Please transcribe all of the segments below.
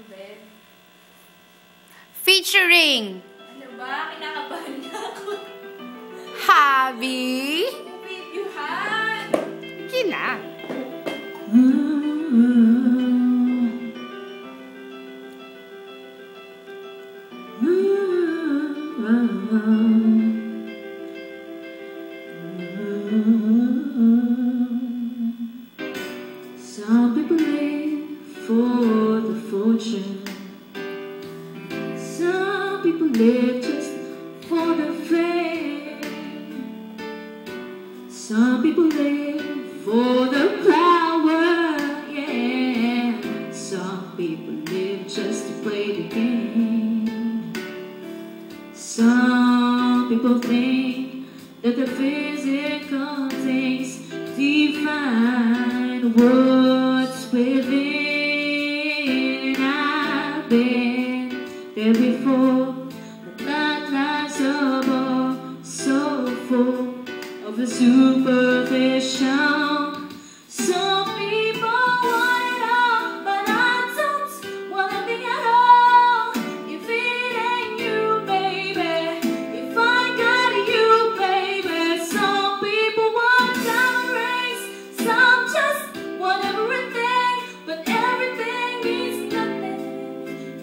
bed. Featuring Ano ba? Kinakabahan na ako. Javi. Videohan! Kina. Some people live for the fortune. Some people live just for the fame. Some people live for the power, yeah. Some people live just to play the game. Some people think that the physical things define what's within. I've been there before. The night lights up all so full of the superficial. Some people want it all, but I don't want nothing at all. If it ain't you, baby, if I got you, baby. Some people want diamond rings, some just want everything, but everything means nothing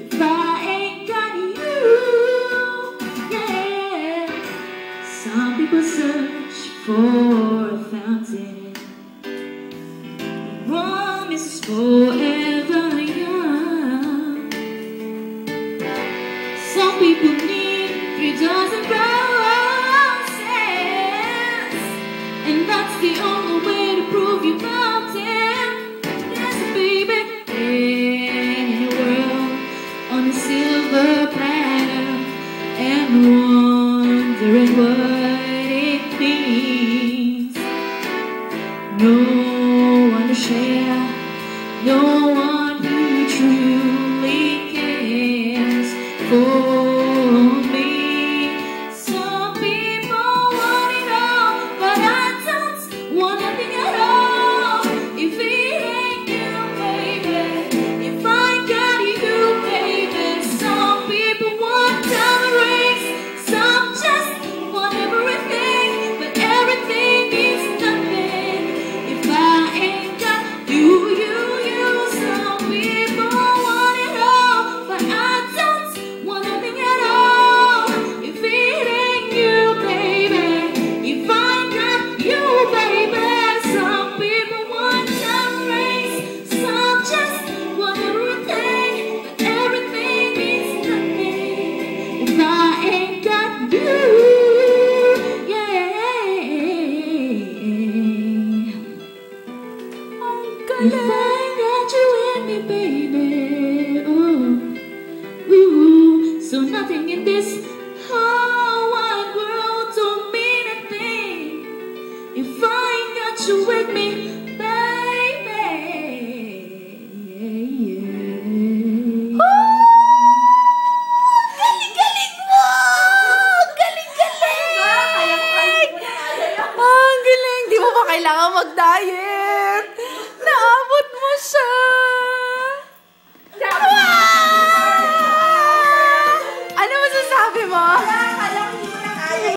if I ain't got you, yeah. Some people search for a fountain, one is forever young. Some people need 3 dozen roses, and that's the only way to prove you loved him. There's a baby in your world on a silver platter, and wondering what it means. No one to share, no one who truly cares for me. Some people want it all, but I don't want nothing at all. If it ain't you, baby, if I got you, baby. Some people want diamond rings, some just want everything, but everything means nothing if I ain't got you, you. Some people want it all, but I don't want nothing at all. If it ain't you, baby, if I got you, baby. Some people want diamond rings, some just want everything, but everything means nothing if I ain't got you, yeah. If I ain't got you in me, baby, ooh, so nothing in this whole wide world don't mean a thing if I ain't got you with me, baby. Galing-galing mo! Galing-galing! Ang galing! Di mo ba kailangan mag-diet? Naabot mo siya! Wow! Ano masasabi mo?